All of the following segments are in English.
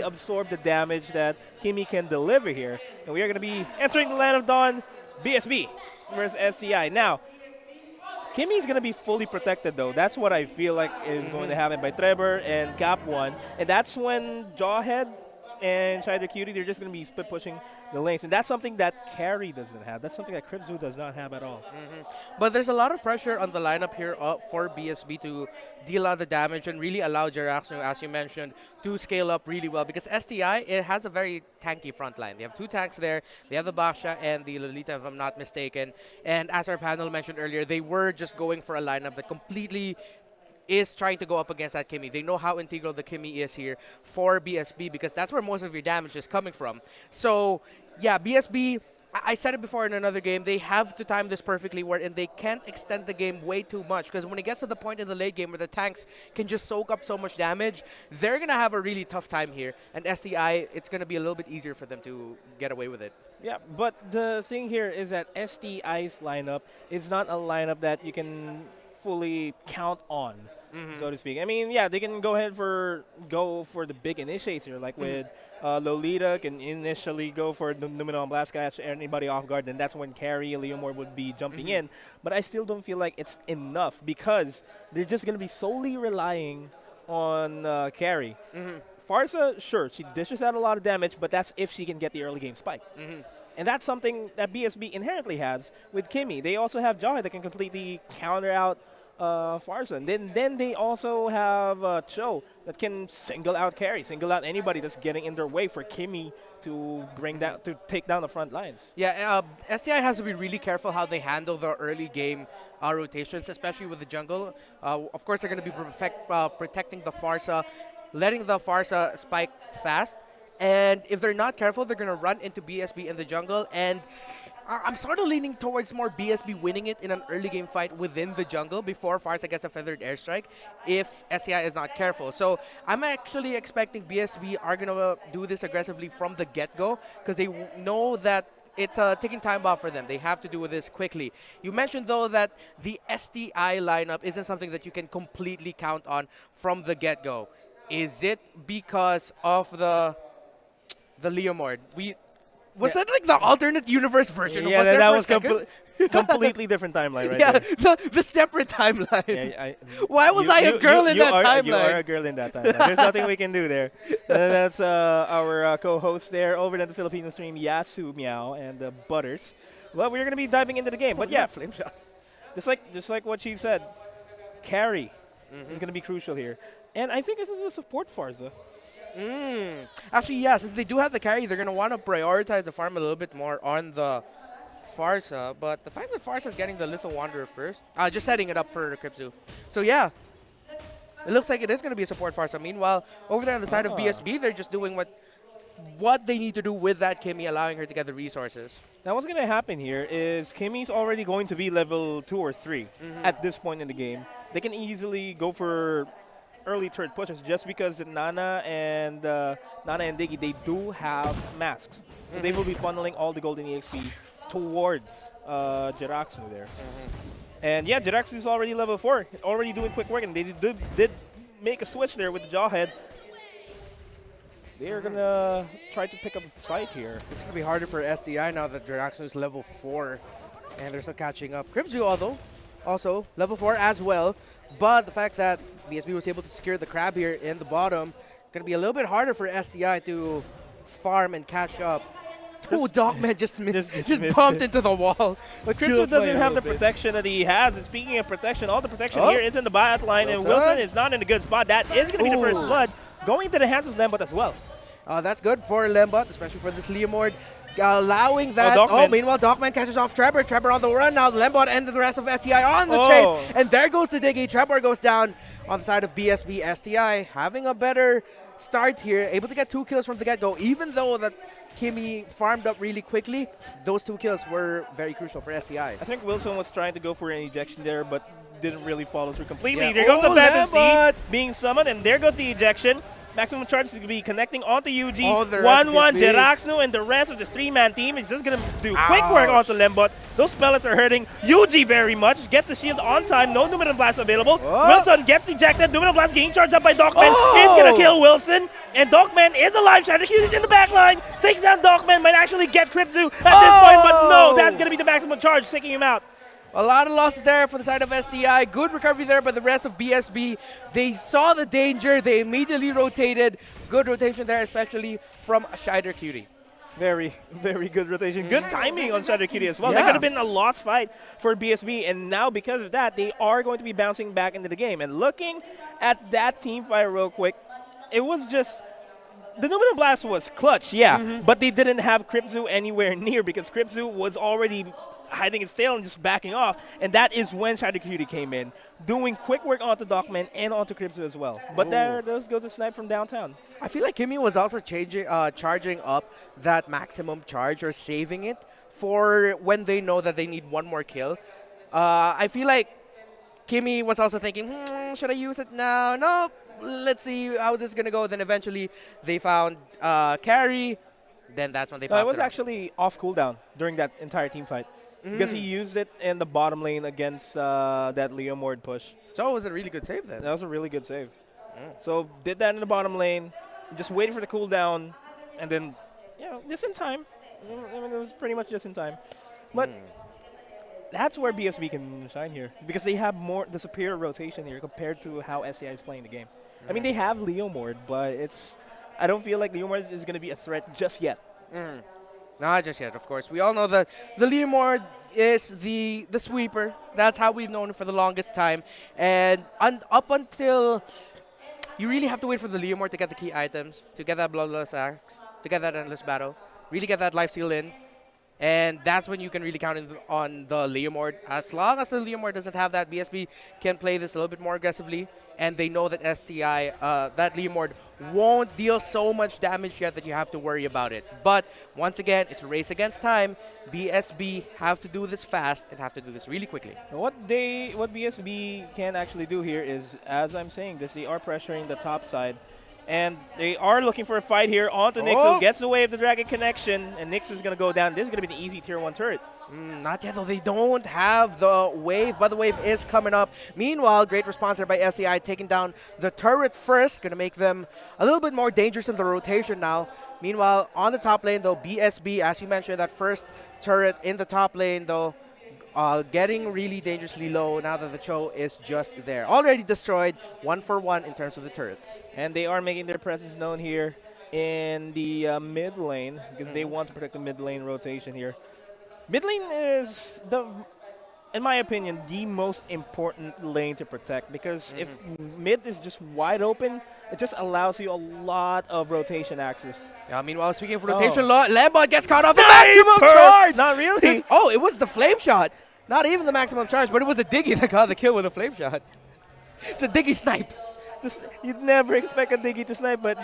absorb the damage that Kimmy can deliver here. And we are going to be entering the Land of Dawn BSB versus STI. Now, Kimmy's going to be fully protected, though. That's what I feel like is going to happen by Trevor and Cap 1. And that's when Jawhead and Shider Cutie, they're just going to be split pushing the lanes. And that's something that Carry doesn't have. That's something that Kribzu does not have at all. But there's a lot of pressure on the lineup here for BSB to deal out the damage and really allow Jiraxu, as you mentioned, to scale up really well. Because STI, it has a very tanky front line. They have 2 tanks there. They have the Baksha and the Lolita, if I'm not mistaken. And as our panel mentioned earlier, they were just going for a lineup that completely is trying to go up against that Kimmy. They know how integral the Kimmy is here for BSB because that's where most of your damage is coming from. So, yeah, BSB, I said it before in another game, they have to time this perfectly and they can't extend the game way too much because when it gets to the point in the late game where the tanks can just soak up so much damage, they're going to have a really tough time here. And STI, it's going to be a little bit easier for them to get away with it. Yeah, but the thing here is that STI's lineup is not a lineup that you can fully count on. So to speak. I mean, yeah, they can go ahead go for the big initiator, like with Lolita can initially go for the Numino Blast, catch anybody off guard, and that's when Carry and Leomord would be jumping in. But I still don't feel like it's enough because they're just going to be solely relying on Carry. Farsa, sure, she dishes out a lot of damage, but that's if she can get the early game spike. And that's something that BSB inherently has with Kimmy. They also have Jawhead that can completely counter out Farsa. And then they also have Cho that can single out Carry, single out anybody that's getting in their way for Kimmy to take down the front lines. Yeah, STI has to be really careful how they handle the early game rotations, especially with the jungle. Of course, they're going to be protecting the Farsa, letting the Farsa spike fast. And if they're not careful, they're going to run into BSB in the jungle. And I'm sort of leaning towards more BSB winning it in an early game fight within the jungle before Farsa gets a feathered airstrike if SCI is not careful. So I'm actually expecting BSB are going to do this aggressively from the get-go because they know that it's a ticking time bomb for them. They have to do this quickly. You mentioned, though, that the STI lineup isn't something that you can completely count on from the get-go. Is it because of the Leomord? Was that like the alternate universe version? Yeah, that was completely different timeline, right? Yeah, the separate timeline. Yeah, why was I a girl in that timeline? You are a girl in that timeline. There's nothing we can do there. That's our co-host there over at the Filipino stream, Yasu Meow and Butters. Well, we're going to be diving into the game. But yeah, flame shot. Just like what she said, Carry is going to be crucial here. And I think this is a support Farsa. Actually, yeah, since they do have the carry, they're going to want to prioritize the farm a little bit more on the Farsa. But the fact that Farsa is getting the Lethal Wanderer first, just setting it up for Kribzu. So, yeah, it looks like it is going to be a support Farsa. Meanwhile, over there on the side of BSB, they're just doing what they need to do with that Kimmy, allowing her to get the resources. Now, what's going to happen here is Kimmy's already going to be level 2 or 3 at this point in the game. They can easily go for early turret pushes just because Nana and Diggy, they do have masks. So they will be funneling all the golden EXP towards Jiraxu there. And yeah, Jiraxu is already level 4, already doing quick work, and they did make a switch there with the Jawhead. They are going to try to pick up a fight here. It's going to be harder for STI now that Jiraxu is level 4, and they're still catching up. Kribzu, although, also level 4 as well, but the fact that BSB was able to secure the crab here in the bottom, going to be a little bit harder for STI to farm and catch up. Oh, Dogman just bumped into the wall. But Kribzu doesn't have the protection that he has. And speaking of protection, all the protection here is in the buyout line, and Wilson is not in a good spot. That is going to be the first blood going into the hands of Lembot as well. That's good for Lembot, especially for this Leomord. Allowing that. Meanwhile, Dogman catches off Trevor. Trevor on the run now. Lembot and the rest of STI on the chase. And there goes the Diggy. Trevor goes down on the side of BSB. STI having a better start here. Able to get 2 kills from the get-go. Even though that Kimmy farmed up really quickly, those 2 kills were very crucial for STI. I think Wilson was trying to go for an ejection there, but didn't really follow through completely. Yeah. There goes the Fantasy being summoned, and there goes the ejection. Maximum Charge is going to be connecting onto UG. Oh, the rest of 1-1, BSB. Jiraxnu and the rest of this 3-man team is just going to do quick work onto Lembot. Those pellets are hurting UG very much. Gets the shield on time. No Numinum Blast available. Oh. Wilson gets ejected. Numinum Blast getting charged up by Dogman. Oh. It's going to kill Wilson. And Dogman is alive. Shadowcute's in the back line. Takes down Dogman. Might actually get Kripzu at this point, but no. That's going to be the Maximum Charge taking him out. A lot of losses there for the side of STI. Good recovery there by the rest of BSB. They saw the danger. They immediately rotated. Good rotation there, especially from Shider Cutie. Very, very good rotation. Good timing on Shider Cutie as well. Yeah. That could have been a lost fight for BSB, and now because of that, they are going to be bouncing back into the game. And looking at that team fight real quick, it was just... The Numinum Blast was clutch, yeah, but they didn't have Kripzu anywhere near because Kripzu was already hiding his tail and just backing off, and that is when Shider Cutie came in, doing quick work onto Dogman and onto Kripzu as well. But there those go to snipe from downtown. I feel like Kimmy was also charging up that maximum charge or saving it for when they know that they need one more kill. I feel like Kimmy was also thinking, should I use it now? No, let's see how this is going to go. Then eventually they found carry. Then that's when they popped It was it up. actually off cooldown during that entire team fight because he used it in the bottom lane against that Leomord push. So it was a really good save then. That was a really good save. So did that in the bottom lane, just waited for the cooldown, and then, just in time. I mean, it was pretty much just in time. But that's where BSB can shine here because they have the superior rotation here compared to how SCI is playing the game. I mean, they have Leomord, but I don't feel like Leomord is going to be a threat just yet. Not just yet, of course. We all know that the Leomord is the sweeper. That's how we've known it for the longest time. And up until you really have to wait for the Leomord to get the key items, to get that Bloodless Axe, to get that Endless Battle, really get that lifesteal in. And that's when you can really count on the Leomord. As long as the Leomord doesn't have that, BSB can play this a little bit more aggressively. And they know that STI, that Leomord, won't deal so much damage yet that you have to worry about it. But once again, it's a race against time. BSB have to do this fast and have to do this really quickly. What BSB can actually do here is, as I'm saying this, they are pressuring the top side. And they are looking for a fight here onto Nixu. Gets away with the Dragon connection, and Nixu's going to go down. This is going to be the easy tier 1 turret. Not yet, though. They don't have the wave, but the wave is coming up. Meanwhile, great response there by SEI, taking down the turret first. Going to make them a little bit more dangerous in the rotation now. Meanwhile, on the top lane, though, BSB, as you mentioned, that first turret in the top lane, though, getting really dangerously low now that the Cho is just there. Already destroyed 1 for 1 in terms of the turrets. And they are making their presence known here in the mid lane because they want to protect the mid lane rotation here. Mid lane is, in my opinion, the most important lane to protect because if mid is just wide open, it just allows you a lot of rotation access. Yeah, meanwhile, speaking of rotation, Lambot gets caught off the Sniper! maximum charge! Not really. Oh, it was the flame shot. Not even the maximum charge, but it was the Diggy that got the kill with a flame shot. It's a Diggy snipe. You'd never expect a Diggy to snipe, but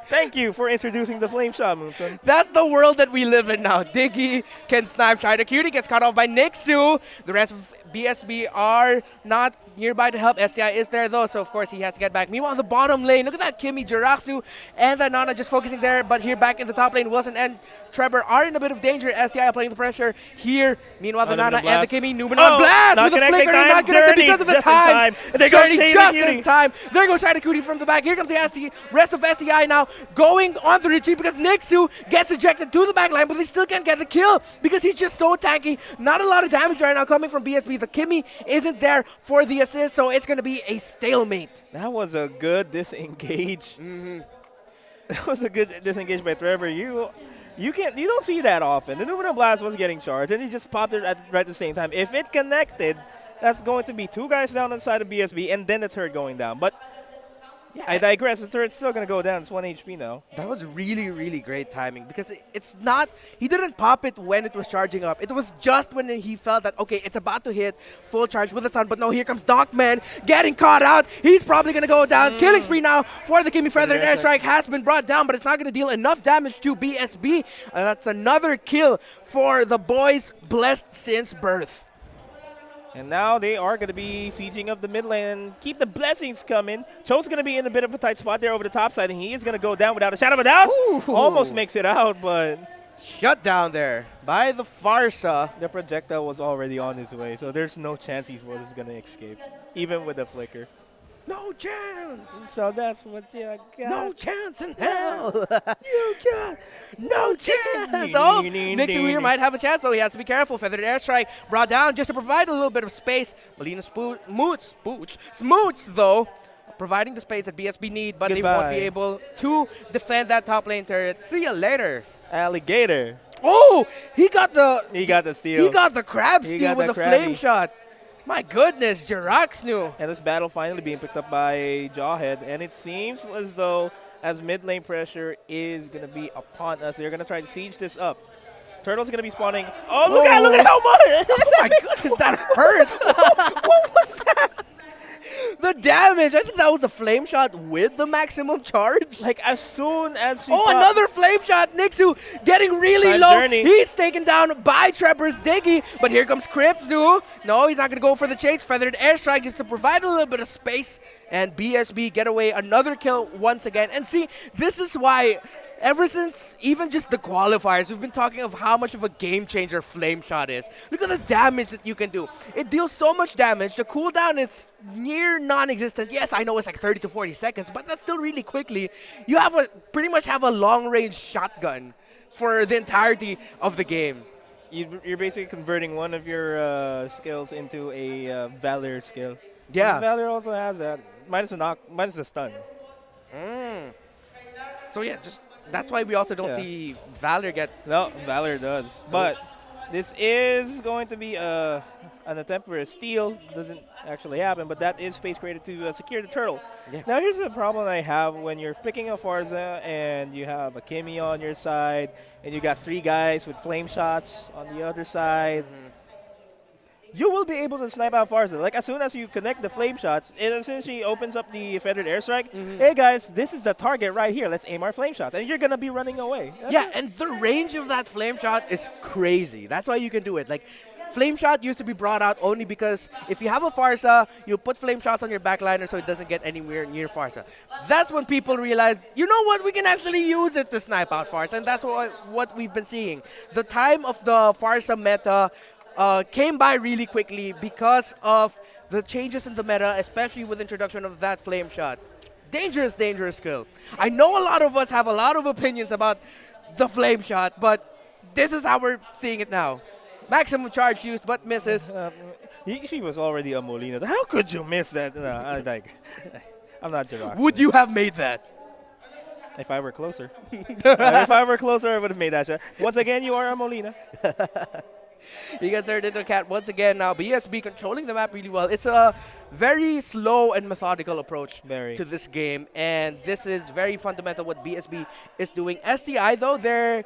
thank you for introducing the flame shot, Moonton. That's the world that we live in now. Diggy can snipe. Shider Cutie gets caught off by Nixu. The rest of BSB are not nearby to help. STI is there though, so of course he has to get back. Meanwhile, the bottom lane, look at that Kimmy, Jiraxu, and that Nana just focusing there. But here back in the top lane, Wilson and Trevor are in a bit of danger. STI applying the pressure here. Meanwhile, the Nana and the Kimmy, Numenor blast with a flicker, not connected because of the time. There goes just in time. There goes Shider Cutie from the back. Here comes the rest of STI now going on the retreat because Nixu gets ejected to the back line, but they still can't get the kill because he's just so tanky. Not a lot of damage right now coming from BSB. The Kimmy isn't there for the assist, so it's going to be a stalemate. That was a good disengage. That was a good disengage by Trevor. You don't see that often. The Numenor Blast was getting charged, and he just popped it right at the same time. If it connected, that's going to be 2 guys down on the side of BSB, and then the turret going down. But yeah, I digress. The turret's still going to go down. It's 1 HP now. That was really, really great timing because it's not, he didn't pop it when it was charging up. It was just when he felt that, okay, it's about to hit full charge with the sun. But no, here comes Dogman getting caught out. He's probably going to go down. Killing spree now for the Kimmy Feather. Airstrike has been brought down, but it's not going to deal enough damage to BSB. That's another kill for the boys blessed since birth. And now they are going to be sieging up the mid lane and keep the blessings coming. Cho's going to be in a bit of a tight spot there over the top side, and he is going to go down without a shadow of a doubt. Ooh. Almost makes it out, but Shut down there by the Farsa. the projectile was already on his way, so there's no chance he was going to escape, even with the flicker. No chance. So that's what you got. No chance in hell. You got no chance. Oh, Nixon here might have a chance, though. He has to be careful. Feathered airstrike brought down just to provide a little bit of space. Molina Smooch, though, providing the space that BSB need, but they won't be able to defend that top lane turret. See you later. Alligator. Oh, he got the steal. He got the crab steal with the flame shot. My goodness, Jiraxnu. And this battle finally being picked up by Jawhead, and it seems as though as mid lane pressure is going to be upon us, they're going to try to siege this up. Turtle's going to be spawning. Oh, look at how much! Oh my goodness, that hurt. What was that? The damage. I think that was a flame shot with the maximum charge. Like as soon as she another flame shot. Nixu getting really low. Journey. He's taken down by Trevor's Diggy, but here comes Cripzu. No, he's not going to go for the chase. Feathered airstrike just to provide a little bit of space. And BSB get away another kill once again. And see, this is why ever since even just the qualifiers, we've been talking of how much of a game changer Flame Shot is. Look at the damage that you can do. It deals so much damage. The cooldown is near non-existent. Yes, I know it's like 30 to 40 seconds, but that's still really quickly. You have pretty much have a long-range shotgun for the entirety of the game. You're basically converting one of your skills into a Valor skill. Yeah. Valor also has that. Minus a stun. So yeah, that's why we also don't see Valor get... No, Valor does. But this is going to be an attempt for a steal. Doesn't actually happen, but that is space created to secure the turtle. Yeah. Now here's the problem I have when you're picking a Farza and you have a Kimmy on your side and you got 3 guys with flame shots on the other side. You will be able to snipe out Farza. Like, as soon as you connect the flame shots, it essentially opens up the feathered airstrike. Hey, guys, this is the target right here. Let's aim our flame shot. And you're going to be running away. Yeah, and the range of that flame shot is crazy. That's why you can do it. Like, flame shot used to be brought out only because if you have a Farsa, you put flame shots on your backliner so it doesn't get anywhere near Farsa. That's when people realize, you know what, we can actually use it to snipe out Farsa. And that's what we've been seeing. The time of the Farsa meta came by really quickly because of the changes in the meta, especially with the introduction of that flame shot. Dangerous, dangerous skill. I know a lot of us have a lot of opinions about the flame shot, but this is how we're seeing it now. Maximum charge used, but misses. She was already a Molina. How could you miss that? No, I'm not Jirax. Would you have made that? If I were closer. If I were closer, I would have made that shot. Once again, you are a Molina. He gets turned into a cat once again now. BSB controlling the map really well. It's a very slow and methodical approach to this game, and this is very fundamental what BSB is doing. STI, though, they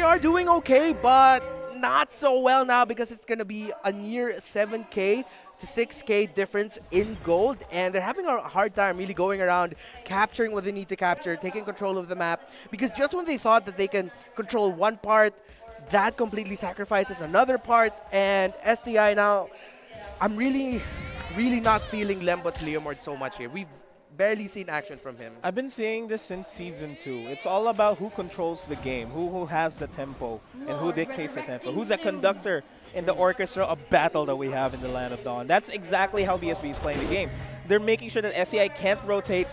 are doing okay, but not so well now because it's going to be a near 7K to 6K difference in gold, and they're having a hard time really going around capturing what they need to capture, taking control of the map, because just when they thought that they can control one part, that completely sacrifices another part. And STI now, I'm really not feeling Lembot's Leomord so much here. We've barely seen action from him. I've been saying this since Season 2. It's all about who controls the game, who has the tempo, and who dictates the tempo. Who's the conductor in the orchestra of battle that we have in the Land of Dawn. That's exactly how BSB is playing the game. They're making sure that STI can't rotate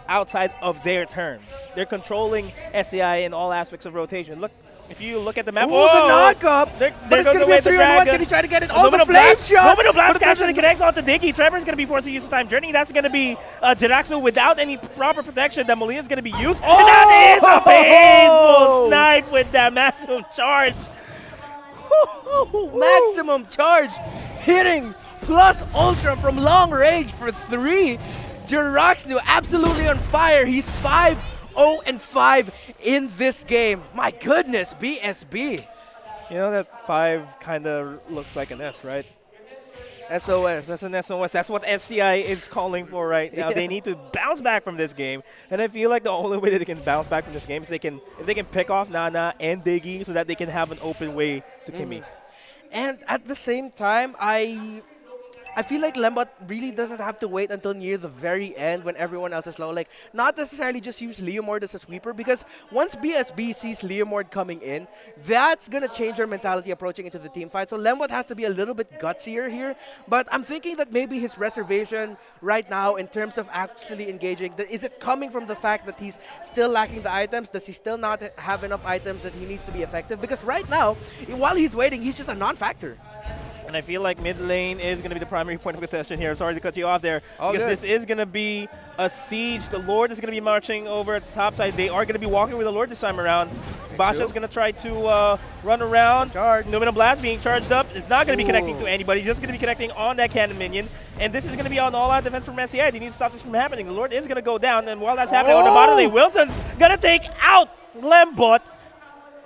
outside of their terms. They're controlling STI in all aspects of rotation. Look. If you look at the map, the knock-up! But it's going to be a 3-on-1. Can he try to get it on the flame shot? Moment of blast actually connects onto Diggy. Trevor's going to be forced to use his time journey. That's going to be Jiraxu without any proper protection that Molina's going to be used. And that is a painful snipe with that maximum charge. Maximum charge hitting plus ultra from long range for 3. Jiraxu absolutely on fire. He's 5-0-5 in this game. My goodness, BSB. You know that 5 kind of looks like an S, right? SOS. That's an SOS. That's what STI is calling for right now. They need to bounce back from this game. And I feel like the only way that they can bounce back from this game is if they can pick off Nana and Diggy so that they can have an open way to Kimmy. And at the same time, I I feel like Lembot really doesn't have to wait until near the very end when everyone else is low. Like, not necessarily just use Leomord as a sweeper, because once BSB sees Leomord coming in, that's going to change their mentality approaching into the team fight. So Lembot has to be a little bit gutsier here. But I'm thinking that maybe his reservation right now in terms of actually engaging, is it coming from the fact that he's still lacking the items? Does he still not have enough items that he needs to be effective? Because right now, while he's waiting, he's just a non-factor. And I feel like mid lane is going to be the primary point of contention here. Sorry to cut you off there. All because good. this is going to be a siege. The Lord is going to be marching over at the top side. They are going to be walking with the Lord this time around. Basha's going to try to run around. Numinum Blast being charged up. It's not going to be connecting to anybody. Just going to be connecting on that cannon minion. And this is going to be an all-out defense from STI. They need to stop this from happening. The Lord is going to go down. And while that's happening on the bottom lane, Wilson's going to take out Lembot.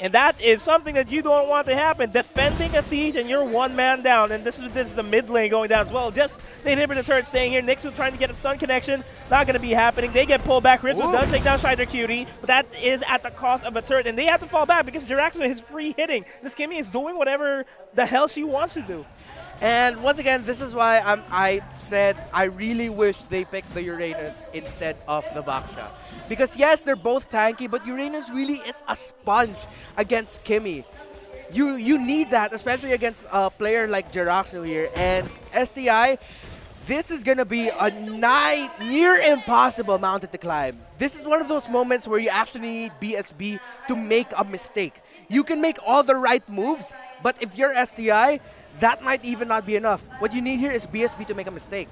And that is something that you don't want to happen. Defending a siege and you're one man down. And this is the mid lane going down as well. Just the inhibitor turret staying here. Nixu trying to get a stun connection. Not going to be happening. They get pulled back. Rizzo does take down Shider Cutie. But that is at the cost of a turret. And they have to fall back because Jiraxo is free hitting. This Kimmy is doing whatever the hell she wants to do. And once again, this is why I said I really wish they picked the Uranus instead of the Baksha. Because yes, they're both tanky, but Uranus really is a sponge against Kimmy. You need that, especially against a player like Jiraxo here. And STI, this is going to be a near impossible mountain to climb. This is one of those moments where you actually need BSB to make a mistake. You can make all the right moves, but if you're STI, that might even not be enough. What you need here is BSB to make a mistake.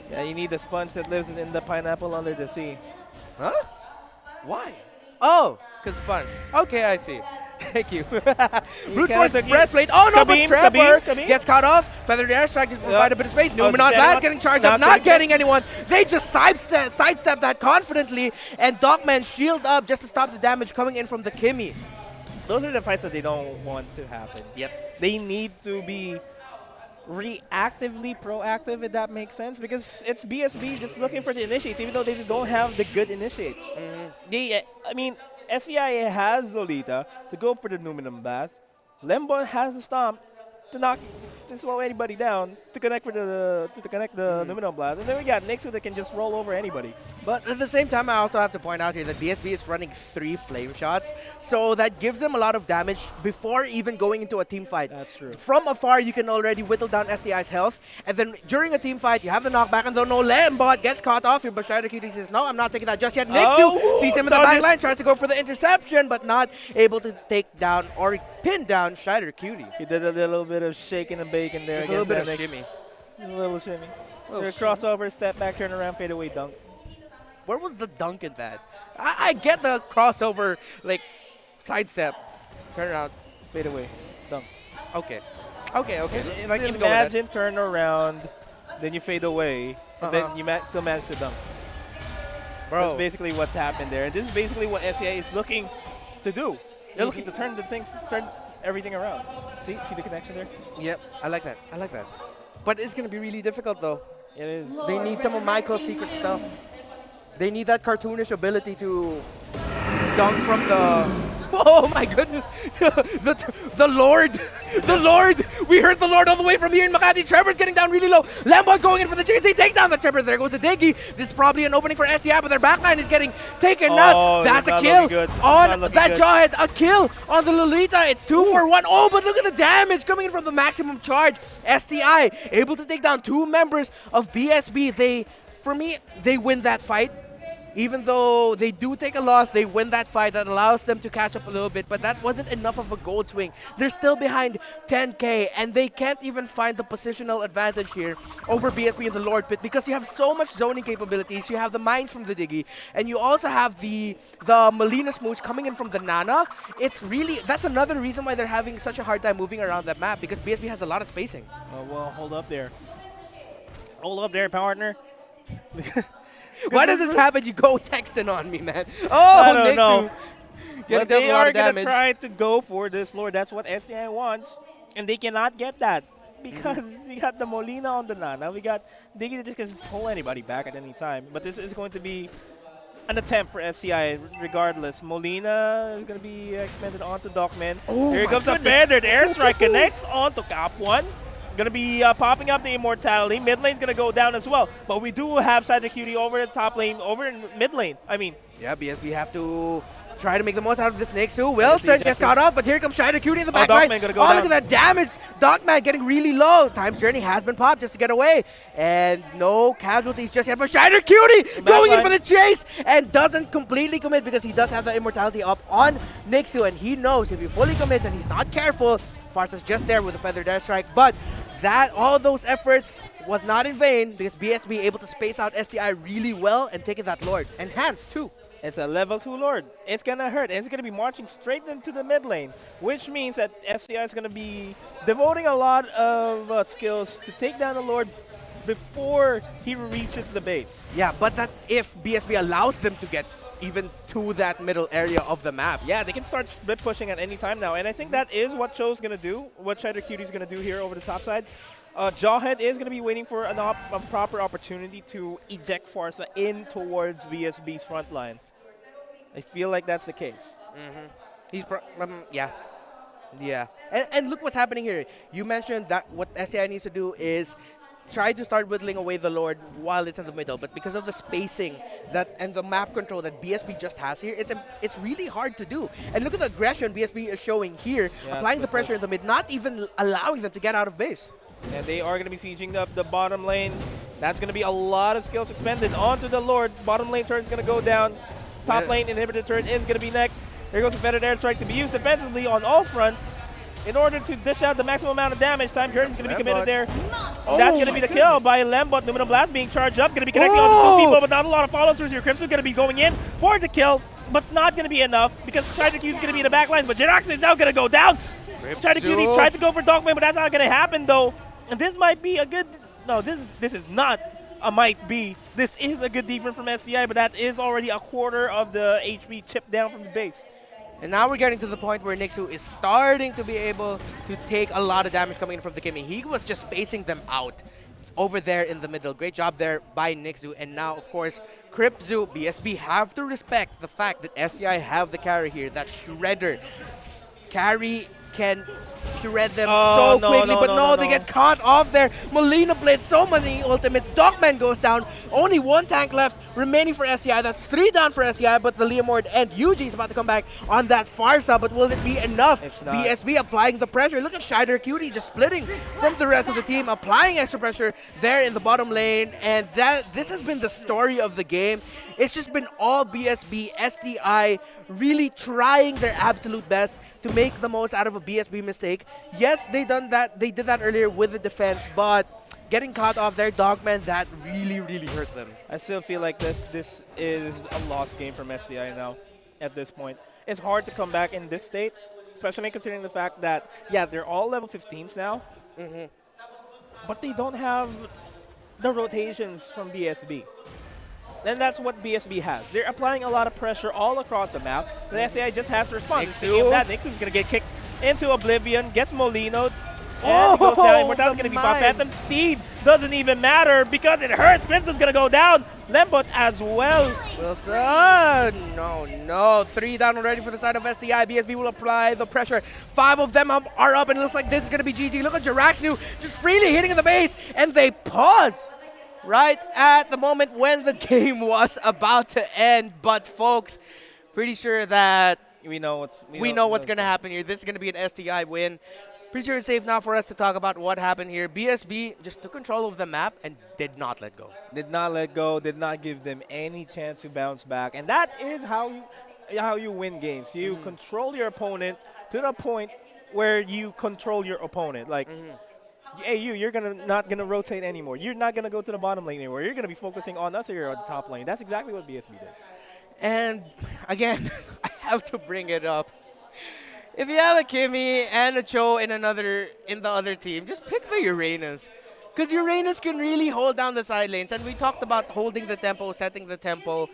Yeah, you need the sponge that lives in the pineapple under the sea. Huh? Why? Oh, because sponge. Okay, I see. Thank you. Brute Force breastplate. Oh no, but Trevor gets caught off. Feathered Airstrike just provide a bit of space. Numenor Blast getting charged up, not getting anyone. They just sidestep that confidently, and Dogman shield up just to stop the damage coming in from the Kimmy. Those are the fights that they don't want to happen. Yep. They need to be reactively proactive, if that makes sense, because it's BSB just looking for the initiates, even though they just don't have the good initiates. I mean, SCI has Lolita to go for the Numinum Blast. Lembot has the Stomp to slow anybody down, to connect for the Numinum Blast, and then we got Nixu that can just roll over anybody. But at the same time, I also have to point out here that BSB is running 3 flame shots, so that gives them a lot of damage before even going into a team fight. That's true. From afar, you can already whittle down STI's health, and then during a team fight, you have the knockback, and then Lembot gets caught off here, but Strider Cutie says, no, I'm not taking that just yet. Nixu sees him in the back line, tries to go for the interception, but not able to take down or pin down Strider Cutie. He did a little bit of shaking and baking there. Just a little bit of shimmy. A little shimmy. Crossover, step back, turn around, fade away, dunk. Where was the dunk in that? I get the crossover, like, sidestep, turn around, Fade away, dunk. okay. Like imagine turn around, then you fade away, and then you still manage to dunk. Bro. That's basically what's happened there. And this is basically what SCA is looking to do. They're looking to turn everything around. See the connection there? Yep, I like that. But it's going to be really difficult, though. It is. They need some of Michael's secret stuff. They need that cartoonish ability to dunk from the... Oh my goodness! the Lord! The Lord! We heard the Lord all the way from here in Makati. Trevor's getting down really low. Lembot going in for the chase. They take down the Trevor. There goes the Diggy. This is probably an opening for STI, but their backline is getting taken out. That's a kill on that Jawhead. A kill on the Lolita. It's 2 for 1. Oh, but look at the damage coming in from the maximum charge. STI able to take down 2 members of BSB. For me, they win that fight. Even though they do take a loss, they win that fight. That allows them to catch up a little bit, but that wasn't enough of a gold swing. They're still behind 10K, and they can't even find the positional advantage here over BSB in the Lord Pit because you have so much zoning capabilities. You have the mines from the Diggy, and you also have the Melina Smooch coming in from the Nana. That's another reason why they're having such a hard time moving around that map, because BSB has a lot of spacing. Well, hold up there. Hold up there, partner. Why does this happen? You go texting on me, man. Oh, I don't know. Getting They a lot are of going to damage. try to go for this Lord. That's what SCI wants. And they cannot get that because we got the Molina on the Nana. We got Diggy that just can pull anybody back at any time. But this is going to be an attempt for SCI regardless. Molina is going to be expended onto Dogman. Oh, Here comes the feathered airstrike. Connects onto Cap 1. Going to be popping up the immortality. Mid lane's going to go down as well. But we do have Shadow Cutie over the top lane, over in mid lane. I mean, Yeah, BSB have to try to make the most out of this next two. Wilson gets caught off, but here comes Shadow Cutie in the back line. Dogman gonna go Oh, down. look at that damage. Dogman getting really low. Time's Journey has been popped just to get away. And no casualties just yet, but Shadow Cutie going in for the chase and doesn't completely commit because he does have the immortality up on Nixu, and he knows if he fully commits and he's not careful, Farsa's just there with a Feather Death Strike. But that all those efforts was not in vain because BSB able to space out STI really well and taking that Lord. And Hans too. it's a level 2 Lord. It's going to hurt. It's going to be marching straight into the mid lane, which means that STI is going to be devoting a lot of skills to take down the Lord before he reaches the base. Yeah, but that's if BSB allows them to get even to that middle area of the map. Yeah, they can start split pushing at any time now, and I think that is what Cho's going to do, what Shadow Cutie's going to do here over the top side. Jawhead is going to be waiting for a proper opportunity to eject Farsa in towards BSB's front line. I feel like that's the case. He's yeah. Yeah. And look what's happening here. You mentioned that what STI needs to do is try to start whittling away the Lord while it's in the middle, but because of the spacing that and the map control that BSB just has here, it's really hard to do. And look at the aggression BSB is showing here, applying the pressure in the mid, not even allowing them to get out of base. And they are going to be sieging the bottom lane. That's going to be a lot of skills expended onto the Lord. Bottom lane turret is going to go down. Top lane inhibitor turret is going to be next. There goes a Feather Air Strike to be used defensively on all fronts in order to dish out the maximum amount of damage. Time Journey is going to be committed there. That's going to be the kill by Lembot. Numinum Blast being charged up. Going to be connecting on two people, but not a lot of follow-throughs here. Crimson's going to be going in for the kill, but it's not going to be enough because Shadow Cutie is going to be in the back lines, but Jirax is now going to go down. Shadow Cutie tried to go for Dogman, but that's not going to happen though. And this might be a good... No, this is not a might be. This is a good defense from STI, but that is already a quarter of the HP chipped down from the base. And now we're getting to the point where Nixu is starting to be able to take a lot of damage coming in from the Kimmy. He was just spacing them out over there in the middle. Great job there by Nixu. And now, of course, Kripzu, BSB have to respect the fact that STI have the carry here. That Shredder carry can shred them so quickly, but no, they get caught off there. Molina Blitz, so many ultimates. Dogman goes down. Only one tank left remaining for STI. That's 3 down for STI, but the Leomord and Yuji is about to come back on that Farsa, but will it be enough? It's not. BSB applying the pressure. Look at Shider Cutie just splitting from the rest of the team, applying extra pressure there in the bottom lane, and this has been the story of the game. It's just been all BSB, STI really trying their absolute best to make the most out of a BSB mistake. Yes, they did that earlier with the defense, but getting caught off their Dogman, that really, really hurt them. I still feel like this is a lost game from STI now at this point. It's hard to come back in this state, especially considering the fact that, yeah, they're all level 15s now, but they don't have the rotations from BSB. And that's what BSB has. They're applying a lot of pressure all across the map. The STI just has to respond. Speaking of that, Nixon's going to get kicked into Oblivion, gets Molino, and goes down. Immortality's going to be popped. Phantom Steed doesn't even matter because it hurts. Crimson's going to go down. Lembot as well. Wilson, no. 3 down already for the side of STI. BSB will apply the pressure. 5 of them are up, and it looks like this is going to be GG. Look at Jiraxnu just freely hitting in the base, and they pause right at the moment when the game was about to end. But folks, pretty sure that we know what's going to happen here. This is going to be an STI win. Pretty sure it's safe now for us to talk about what happened here. BSB just took control of the map and did not let go. Did not let go, did not give them any chance to bounce back. And that is how you win games. You control your opponent to the point where you control your opponent. Like, hey, you're not gonna rotate anymore. You're not gonna go to the bottom lane anymore. You're gonna be focusing on us here on the top lane. That's exactly what BSB did. And again, I have to bring it up. If you have a Kimmy and a Cho in the other team, just pick the Uranus. Because Uranus can really hold down the side lanes. And we talked about holding the tempo, setting the tempo.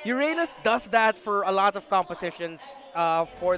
Uranus does that for a lot of compositions for the